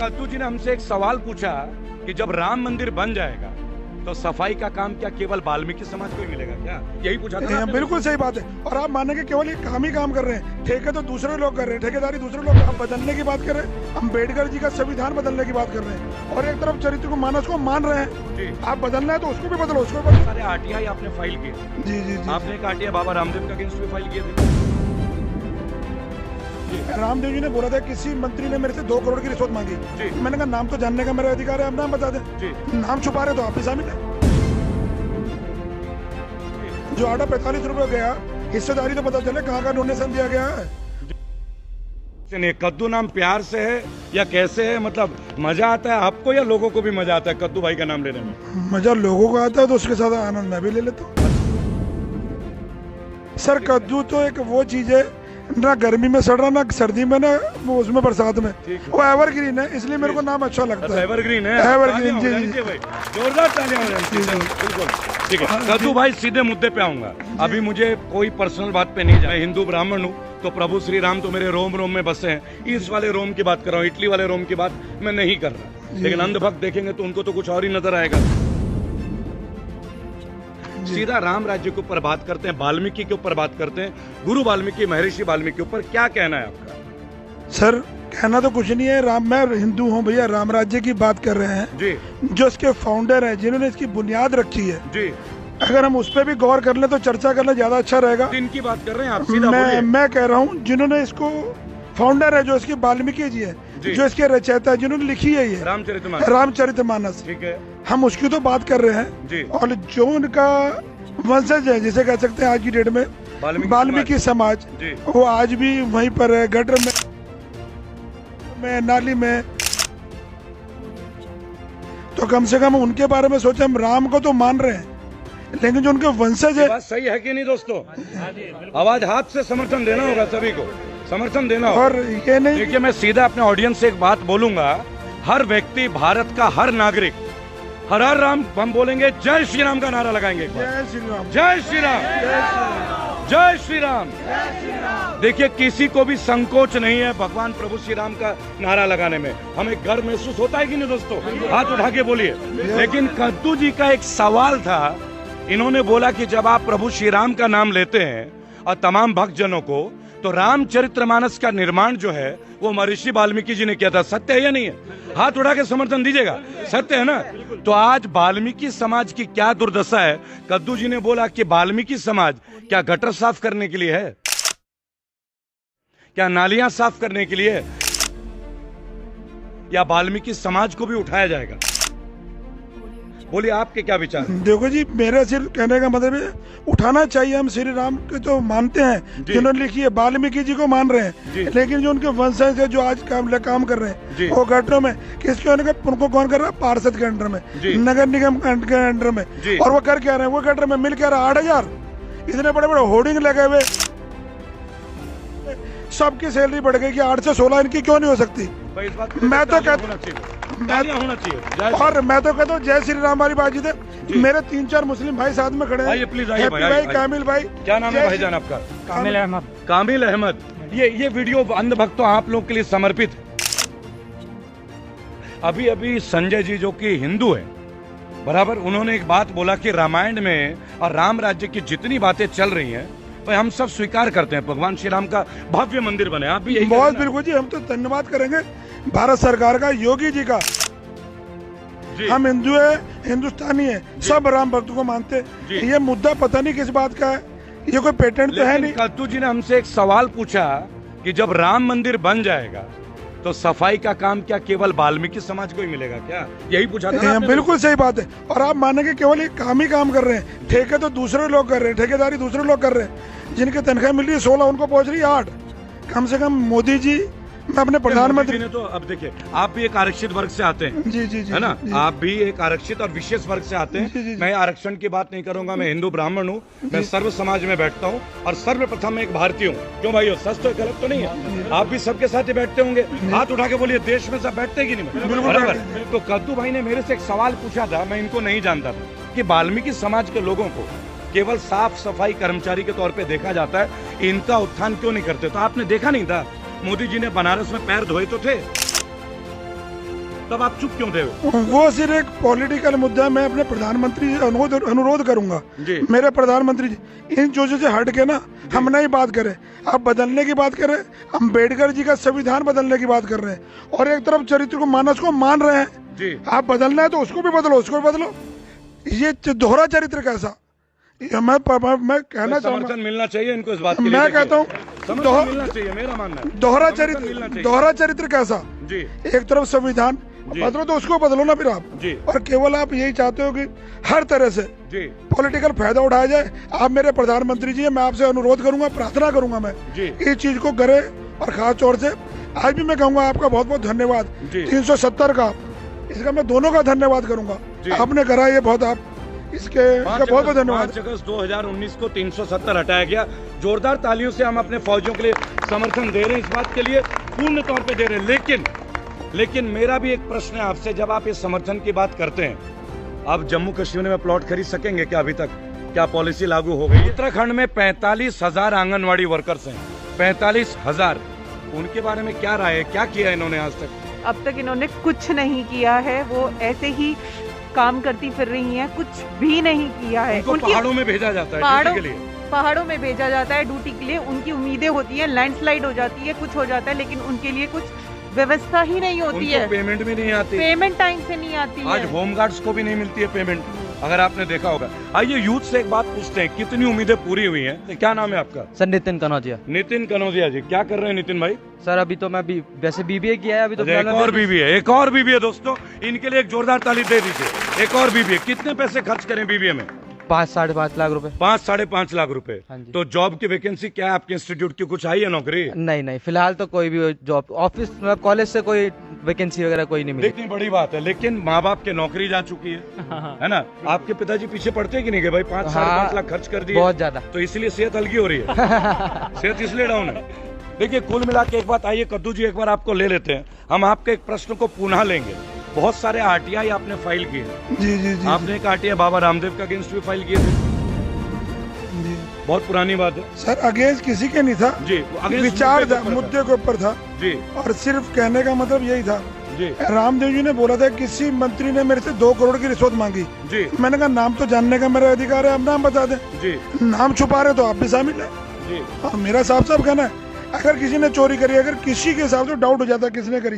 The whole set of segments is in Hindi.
कद्दू जी ने हमसे एक सवाल पूछा कि जब राम मंदिर बन जाएगा तो सफाई का काम क्या केवल वाल्मीकि समाज को ही मिलेगा क्या? यही पूछा था ना आपने? बिल्कुल सही बात है। और आप माने कि केवल एक काम ही काम कर रहे हैं, ठेके तो दूसरे लोग कर रहे हैं, ठेकेदारी दूसरे लोग। हम बदलने की बात कर रहे हैं, अम्बेडकर जी का संविधान बदलने की बात कर रहे हैं, और एक तरफ चरित्र को मानस को मान रहे हैं जी। आप बदलना है तो उसको भी बदलो, उसको बदलो। सारे आरटीआई आपने फाइल किए। जी जी जी। आपने एक आरटीआई बाबा रामदेव के अगेंस्ट भी फाइल किए थे। रामदेव जी ने बोला था किसी मंत्री ने मेरे से 2 करोड़ की रिश्वत मांगी। मैंने कहा नाम तो जानने का मेरा अधिकार है, आप नाम बता दें। नाम छुपा रहे तो आप भी शामिल है। जो आटा 45 रुपए गया, हिस्सेदारी तो पता चले कहाँ का डोनेशन दिया गया है। कद्दू नाम प्यार से है या कैसे है? मतलब मजा आता है आपको या लोगों को भी मजा आता है कद्दू भाई का नाम लेने में? मजा लोगों को आता है तो उसके साथ आनंद मैं भी ले लेता हूँ। सर कद्दू तो एक वो चीज है, ना गर्मी में सड़ रहा ना सर्दी में ना उसमें बरसात में, वो एवरग्रीन है, इसलिए मेरे को नाम अच्छा लगता है। एवरग्रीन है, एवरग्रीन जी जी। जोरदार तालियां हो जाएंगी। बिल्कुल ठीक है। कद्दू भाई सीधे मुद्दे पे आऊंगा। अभी मुझे कोई पर्सनल बात पे नहीं जाना। हिंदू ब्राह्मण हूँ तो प्रभु श्री राम तो मेरे रोम रोम में बसे हैं। ईस्ट वाले रोम की बात कर रहा हूँ, इटली वाले रोम की बात मैं नहीं कर रहा। लेकिन अंधभक्त देखेंगे तो उनको तो कुछ और ही नजर आएगा। सीधा राम राज्य के ऊपर बात करते हैं, वाल्मीकि के ऊपर बात करते हैं, गुरु वाल्मीकि महर्षि वाल्मीकि के ऊपर क्या कहना है आपका? सर कहना तो कुछ नहीं है। मैं हिंदू हूँ भैया, राम राज्य की बात कर रहे हैं जी। जो इसके फाउंडर हैं, जिन्होंने इसकी बुनियाद रखी है जी। अगर हम उस पर भी गौर कर ले तो चर्चा करना ज्यादा अच्छा रहेगा। इनकी बात कर रहे हैं आप? सीधा बोलिए। मैं कह रहा हूँ जिन्होंने इसको फाउंडर है, जो इसकी वाल्मीकि जी है, जो इसके रचयिता है, जिन्होंने लिखी है ये रामचरितमानस, ठीक है, हम उसकी तो बात कर रहे हैं जी। और जो उनका वंशज है, जिसे कह सकते हैं आज की डेट में वाल्मीकि समाज, वो आज भी वहीं पर है, गटर में नाली में। तो कम से कम उनके बारे में सोचे। हम राम को तो मान रहे हैं लेकिन जो उनके वंशज है। बात सही है कि नहीं दोस्तों? आवाज हाथ से समर्थन देना होगा, सभी को समर्थन देना होगा। और ये नहीं, देखिए मैं सीधा अपने ऑडियंस से एक बात बोलूंगा। हर व्यक्ति, भारत का हर नागरिक हर हर राम हम बोलेंगे, जय श्री राम का नारा लगाएंगे। जय श्री राम, जय श्री राम, जय श्री राम। देखिए किसी को भी संकोच नहीं है भगवान प्रभु श्री राम का नारा लगाने में। हमें गर्व महसूस होता है कि नहीं दोस्तों? हाथ उठा के बोलिए। लेकिन कद्दू जी का एक सवाल था, इन्होंने बोला कि जब आप प्रभु श्री राम का नाम लेते हैं और तमाम भक्तजनों को, तो रामचरितमानस का निर्माण जो है वो महर्षि वाल्मीकि जी ने किया था। सत्य है या नहीं है? हाथ उठा के समर्थन दीजिएगा। सत्य है ना? तो आज वाल्मीकि समाज की क्या दुर्दशा है? कद्दू जी ने बोला कि वाल्मीकि समाज क्या गटर साफ करने के लिए है? क्या नालियां साफ करने के लिए? या वाल्मीकि समाज को भी उठाया जाएगा? बोलिए आपके क्या विचार? देखो जी, मेरा सिर्फ कहने का मतलब है उठाना चाहिए। हम श्री राम को तो मानते हैं, जिन्होंने लिखी है, वाल्मीकि जी को मान रहे हैं, लेकिन जो उनके वंशज है जो आज काम कर रहे हैं वो गटरों में, किसके उनको कौन कर रहा है? पार्षद के अंडर में, नगर निगम के अंडर में। और वो कर क्या रहे हैं? वो गटर में मिल क्या रहा? 8,000 इतने बड़े बड़े होर्डिंग लगे हुए, सबकी सैलरी बढ़ गई कि 8 से 16 इनकी क्यों नहीं हो सकती? मैं तो कहता और मैं तो कहता हूँ जय श्री राम वाली बात है। मेरे 3-4 मुस्लिम भाई साथ में खड़े हैं। प्लीज आइए भाई, कामिल भाई। क्या नाम है भाईजान आपका? कामिल अहमद। कामिल अहमद। ये वीडियो अंधभक्तों आप लोग के लिए समर्पित है। अभी संजय जी जो कि हिंदू है बराबर, उन्होंने एक बात बोला कि रामायण में और राम राज्य की जितनी बातें चल रही हैं तो हम सब स्वीकार करते हैं भगवान श्री राम का भव्य मंदिर बने। आप भी यही बहुत बिल्कुल जी, हम तो धन्यवाद करेंगे भारत सरकार का, योगी जी का। हम हिंदू है, हिंदुस्तानी है, सब राम भक्तों को मानते। ये मुद्दा पता नहीं किस बात का है, ये कोई पेटेंट तो है नहीं। कद्दू जी ने हमसे एक सवाल पूछा कि जब राम मंदिर बन जाएगा तो सफाई का काम क्या केवल वाल्मीकि समाज को ही मिलेगा क्या? यही पूछा था ना? बिल्कुल सही बात है। और आप मानेंगे केवल एक काम ही काम कर रहे हैं, ठेके तो दूसरे लोग कर रहे हैं, ठेकेदारी दूसरे लोग कर रहे हैं। जिनकी तनख्वाह मिल रही है 16, उनको पहुंच रही है 8। कम से कम मोदी जी, मैं अपने प्रधानमंत्री ने तो, अब देखिए आप भी एक आरक्षित वर्ग से आते हैं, जी जी जी, है ना? आप भी एक आरक्षित और विशेष वर्ग से आते हैं। मैं आरक्षण की बात नहीं करूंगा, मैं हिंदू ब्राह्मण हूँ, मैं सर्व समाज में बैठता हूँ और सर्वप्रथम मैं एक भारतीय हूँ। क्यों भाई? सच तो गलत तो नहीं है? आप भी सबके साथ ही बैठते होंगे। हाथ उठा के बोलिए, देश में सब बैठते कि नहीं? बराबर। तो कद्दू भाई ने मेरे से एक सवाल पूछा था, मैं इनको नहीं जानता था, कि वाल्मीकि समाज के लोगों को केवल साफ सफाई कर्मचारी के तौर पे देखा जाता है, इनका उत्थान क्यों नहीं करते? तो आपने देखा नहीं था मोदी जी ने बनारस में पैर धोए तो थे? तब आप चुप क्यों थे? वो सिर्फ एक पॉलिटिकल मुद्दा है। मैं अपने प्रधानमंत्री अनुरोध करूंगा, जी। मेरे प्रधानमंत्री जी इन चीजों से हट के ना हम नहीं बात करें। आप बदलने की बात करें, अम्बेडकर जी का संविधान बदलने की बात कर रहे हैं और एक तरफ चरित्र को मानस को मान रहे हैं जी। आप बदलना है तो उसको भी बदलो, उसको भी बदलो। ये दोहरा चरित्र कैसा? मैं कहना चाहूँगा, समर्थन मिलना चाहिए इनको इस बात के लिए। मैं कहता हूँ समर्थन मिलना चाहिए, मेरा मानना है। दोहरा चरित्र कैसा जी। एक तरफ संविधान बदलो तो उसको बदलो ना फिर आप जी। और केवल आप यही चाहते हो कि हर तरह से जी पॉलिटिकल फायदा उठाया जाए। आप मेरे प्रधानमंत्री जी हैं, मैं आपसे अनुरोध करूंगा, प्रार्थना करूंगा मैं जी। इस चीज को करें। और खास तौर से आज भी मैं कहूंगा आपका बहुत बहुत धन्यवाद 370 का, इसका मैं दोनों का धन्यवाद करूंगा। आपने करा ये बहुत, आप इसका बहुत बहुत धन्यवाद। 5 अगस्त 2019 को 370 हटाया गया। जोरदार तालियों से हम अपने फौजियों के लिए समर्थन दे रहे हैं, इस बात के लिए पूर्ण तौर पे दे रहे हैं। लेकिन मेरा भी एक प्रश्न है आपसे, जब आप इस समर्थन की बात करते हैं, आप जम्मू कश्मीर में प्लॉट खरीद सकेंगे क्या? अभी तक क्या पॉलिसी लागू हो गई? उत्तराखंड में 45,000 आंगनवाड़ी वर्कर्स हैं, 45,000। उनके बारे में क्या राय है, क्या किया इन्होंने आज तक? अब तक इन्होंने कुछ नहीं किया है, वो ऐसे ही काम करती फिर रही हैं, कुछ भी नहीं किया है। उनको पहाड़ों में भेजा जाता है ड्यूटी के लिए, पहाड़ों में भेजा जाता है ड्यूटी के लिए। उनकी उम्मीदें होती हैं, लैंडस्लाइड हो जाती है, कुछ हो जाता है, लेकिन उनके लिए कुछ व्यवस्था ही नहीं होती है। पेमेंट भी नहीं आती, पेमेंट टाइम से नहीं आती है। आज होमगार्ड्स को भी नहीं मिलती है पेमेंट, अगर आपने देखा होगा। आइए यूथ से एक बात पूछते हैं, कितनी उम्मीदें पूरी हुई हैं? क्या नाम है आपका? सर नितिन कनौजिया। नितिन कनौजिया जी, क्या कर रहे हैं नितिन भाई? सर अभी तो मैं वैसे बीबीए किया है, अभी तो एक और बीबीए, एक और बीबीए। दोस्तों इनके लिए एक जोरदार ताली दे दीजिए। एक और बीबीए, कितने पैसे खर्च करें बीबीए में? 5-5.5 लाख रुपए। 5-5.5 लाख रुपए। हाँ जी। तो जॉब की वैकेंसी क्या है आपके इंस्टीट्यूट की? कुछ आई है नौकरी? नहीं, फिलहाल तो कोई भी जॉब, ऑफिस, कॉलेज से कोई वैकेंसी वगैरह कोई नहीं मिली। इतनी बड़ी बात है, लेकिन माँ बाप के नौकरी जा चुकी है ना? आपके पिताजी पीछे पड़ते हैं कि नहीं कि भाई 5-5.5 लाख खर्च कर दिए? बहुत ज्यादा। तो इसलिए सेहत हल्की हो रही है। सेहत इसलिए डाउन है। देखिए कुल मिला के एक बात, आइए कद्दू जी एक बार आपको ले लेते हैं, हम आपके एक प्रश्न को पुनः लेंगे। बहुत सारे आरटीआई आपने फाइल किए। जी। आपने एक आरटीआई बाबा रामदेव के अगेंस्ट भी फाइल किए थे, बहुत पुरानी बात है सर। अगेंस्ट किसी के नहीं था जी, विचार मुद्दे के ऊपर था जी। और सिर्फ कहने का मतलब यही था जी। रामदेव जी ने बोला था किसी मंत्री ने मेरे से 2 करोड़ की रिश्वत मांगी जी। मैंने कहा नाम तो जानने का मेरा अधिकार है, आप नाम बता दें जी। नाम छुपा रहे तो आप भी शामिल है जी। और मेरा साफ साफ कहना है, अगर किसी ने चोरी करी, अगर किसी के हिसाब से डाउट हो जाता है किसने करी,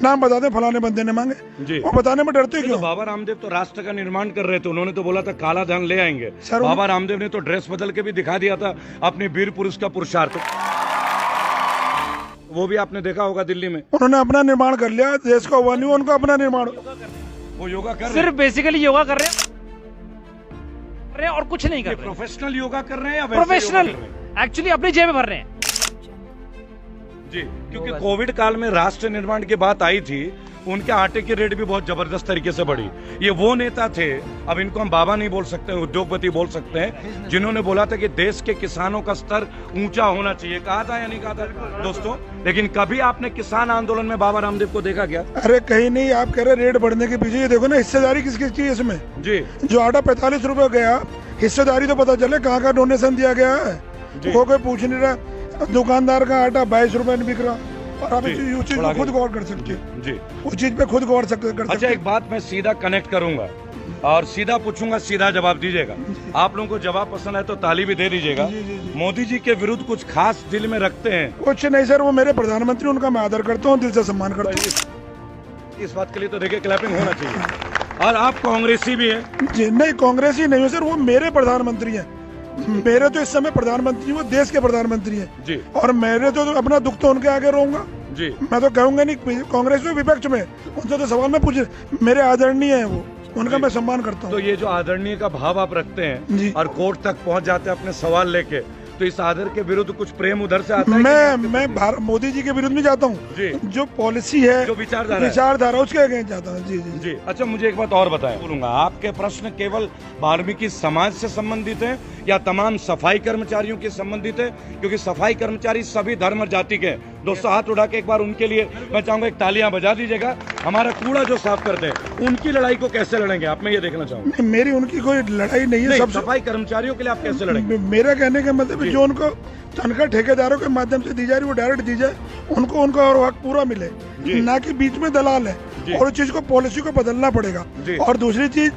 नाम बता दें फलाने बंदे ने मांगे जी। वो बताने में डरते क्यों? तो बाबा रामदेव तो राष्ट्र का निर्माण कर रहे थे, उन्होंने तो बोला था काला धन ले आएंगे। सर बाबा रामदेव ने तो ड्रेस बदल के भी दिखा दिया था अपने वीर पुरुष का पुरुषार्थ, वो भी आपने देखा होगा दिल्ली में। उन्होंने अपना निर्माण कर लिया, देश का हुआ नहीं, उनको अपना निर्माण। वो योगा कर रहे सिर्फ बेसिकली योगा कर रहे हैं और कुछ नहीं कर हैं। रहे। प्रोफेशनल योगा कर रहे हैं या वैसे प्रोफेशनल योगा कर रहे हैं? एक्चुअली अपनी जेब में भर रहे हैं जी, क्योंकि कोविड काल में राष्ट्र निर्माण की बात आई थी, उनके आटे की रेट भी बहुत जबरदस्त तरीके से बढ़ी। ये वो नेता थे, अब इनको हम बाबा नहीं बोल सकते, उद्योगपति बोल सकते हैं, जिन्होंने बोला था कि देश के किसानों का स्तर ऊंचा होना चाहिए। कहा था या नहीं कहा था दोस्तों? लेकिन कभी आपने किसान आंदोलन में बाबा रामदेव को देखा क्या? अरे कहीं नहीं। आप कह रहे रेट बढ़ने के पीछे, ये देखो ना हिस्सेदारी किस किस की है इसमें जी। जो आटा 45 रुपए गया, हिस्सेदारी तो पता चले कहाँ का डोनेशन दिया गया है, वो कोई पूछ नहीं रहा। दुकानदार का आटा 22 रुपए में बिक रहा और आप उस चीज को खुद गौर कर सकते हैं जी। उस चीज पे खुद गौर कर सकते। अच्छा एक बात मैं सीधा कनेक्ट करूंगा और सीधा पूछूंगा, सीधा जवाब दीजिएगा। आप लोगों को जवाब पसंद है तो ताली भी दे दीजिएगा। मोदी जी के विरुद्ध कुछ खास दिल में रखते हैं? कुछ नहीं सर, वो मेरे प्रधानमंत्री, उनका मैं आदर करता हूँ, दिल से सम्मान करता हूँ। इस बात के लिए तो देखिए क्लैपिंग होना चाहिए। और आप कांग्रेसी भी हैं? जी नहीं, कांग्रेसी नहीं हो सर, वो मेरे प्रधानमंत्री हैं। मेरे तो इस समय प्रधानमंत्री, वो देश के प्रधानमंत्री हैं जी। और मेरे तो अपना दुख तो उनके आगे रहूंगा जी। मैं तो कहूंगा नहीं, कांग्रेस में विपक्ष में उनसे तो सवाल में पूछ, मेरे आदरणीय है वो, उनका मैं सम्मान करता हूँ। तो ये जो आदरणीय का भाव आप रखते हैं और कोर्ट तक पहुंच जाते हैं अपने सवाल लेके, तो इस आदर के विरुद्ध कुछ प्रेम उधर से आता है? मैं मोदी जी के विरुद्ध में जाता हूँ, जो पॉलिसी है, जो विचारधारा उसके अगेंस्ट जाता हूँ। जी जी जी। अच्छा मुझे एक बात और बताएं, बोलूंगा आपके प्रश्न केवल वाल्मीकि समाज से संबंधित है या तमाम सफाई कर्मचारियों के संबंधित है? क्योंकि सफाई कर्मचारी सभी धर्म और जाति के हैं। दोस्तों हाथ उठा के एक बार उनके लिए मैं चाहूंगा एक तालियां बजा दीजिएगा। हमारा कूड़ा जो साफ करते हैं, उनकी लड़ाई को कैसे लड़ेंगे आप? मैं ये देखना चाहूंगा। मेरी उनकी कोई लड़ाई नहीं है। सब सफाई कर्मचारियों के लिए आप कैसे लड़ेंगे? मेरा कहने का मतलब जो उनको तनख्वाह ठेकेदारों के माध्यम से दी जा रही वो डायरेक्ट दी जाए, उनको उनका और हक पूरा मिले, ना कि बीच में दलाल है। और उस चीज को पॉलिसी को बदलना पड़ेगा। और दूसरी चीज,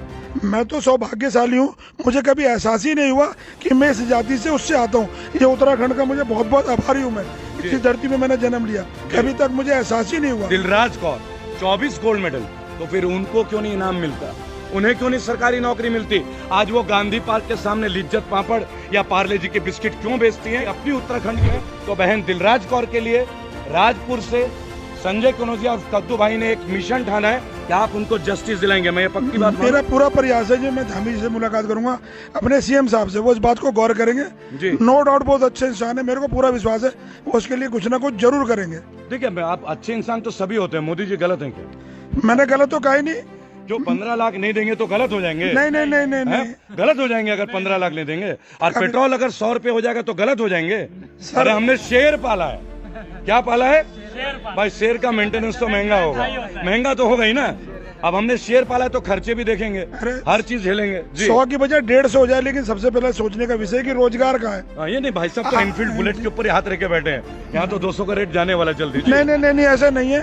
मैं तो सौभाग्यशाली हूँ, मुझे कभी एहसास ही नहीं हुआ कि मैं इस जाति से उससे आता हूँ। ये उत्तराखंड का मुझे बहुत बहुत आभारी हूँ। मैं इसी धरती में मैंने जन्म लिया, कभी तक मुझे एहसास ही नहीं हुआ। दिलराज कौर 24 गोल्ड मेडल, तो फिर उनको क्यों नहीं इनाम मिलता? उन्हें क्यों नहीं सरकारी नौकरी मिलती? आज वो गांधी पार्क के सामने लिज्जत पापड़ या पार्ले जी के बिस्किट क्यों बेचती हैं अपनी उत्तराखंड में? तो बहन दिलराज कौर के लिए राजपुर से संजय कनौजिया और कद्दू भाई ने एक मिशन ठाना है कि आप उनको जस्टिस दिलाएंगे। मैं ये पक्की बात, मेरा पूरा प्रयास है, जो मैं धामी जी से मुलाकात करूंगा, अपने सीएम साहब से, वो इस बात को गौर करेंगे जी। नो डाउट बहुत अच्छे इंसान है, मेरे को पूरा विश्वास है वो उसके लिए कुछ ना कुछ जरूर करेंगे। देखिए, आप अच्छे इंसान तो सभी होते हैं, मोदी जी गलत हैं क्या? मैंने गलत तो कहा ही नहीं। जो 15 लाख नहीं देंगे तो गलत हो जाएंगे? नहीं नहीं नहीं नहीं, नहीं। गलत हो जाएंगे अगर 15 लाख नहीं देंगे। और पेट्रोल अगर 100 रुपए हो जाएगा तो गलत हो जाएंगे। अरे हमने शेर पाला है। क्या पाला है भाई? शेर का मेंटेनेंस तो महंगा होगा, महंगा तो होगा ही ना। अब हमने शेर पाला है तो खर्चे भी देखेंगे, हर चीज झेलेंगे। 100 की बजाय 150 हो जाए, लेकिन सबसे पहले सोचने का विषय कि रोजगार का है। ये नहीं भाई साहब तो इनफील्ड बुलेट के ऊपर हाथ रखे बैठे हैं। यहाँ तो 200 का रेट जाने वाला जल्दी। नहीं नहीं नहीं, ऐसा नहीं है,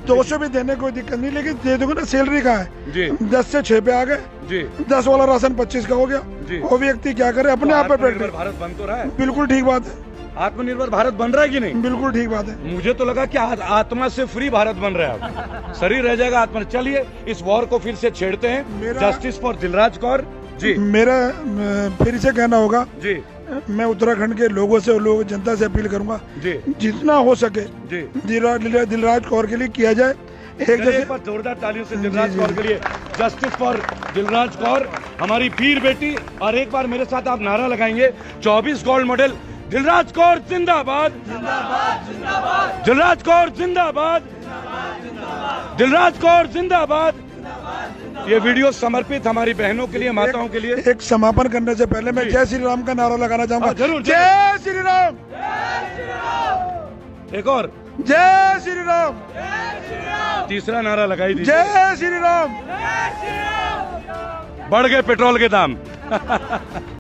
200 भी देने कोई दिक्कत नहीं, लेकिन दे दोगे ना। सैलरी का है जी, 10 से 6 पे आ गए जी, 10 वाला राशन 25 का हो गया जी। वो व्यक्ति क्या करे, अपने आप पे बैठे। भारत बन तो रहा है, बिल्कुल ठीक बात है। आत्मनिर्भर भारत बन रहा है कि नहीं? बिल्कुल ठीक बात है। मुझे तो लगा कि आत्मा से फ्री भारत बन रहा है, शरीर रह जाएगा आत्मा। चलिए इस वॉर को फिर से छेड़ते हैं। Justice for Dilraj Kaur ji. मेरा फिर से कहना होगा जी, मैं उत्तराखंड के लोगों से और लोग जनता से अपील करूंगा जी, जितना हो सके जी दिलराज कौर के लिए किया जाए। एक जैसे पर जोरदार तालियों से दिलराज कौर के लिए। जस्टिस फॉर दिलराज कौर, हमारी वीर बेटी। और एक बार मेरे साथ आप नारा लगाएंगे, 24 गोल्ड मेडल, दिलराज कौर जिंदाबाद, दिलराज कौर जिंदाबाद, दिलराज कौर जिंदाबाद। ये वीडियो समर्पित हमारी बहनों के लिए, माताओं के लिए। एक समापन करने से पहले मैं जय श्री राम का नारा लगाना चाहूंगा। जरूर, जय श्री राम। एक और जय श्री राम। तीसरा नारा लगाई दीजिए, जय श्री राम। बढ़ गए पेट्रोल के दाम।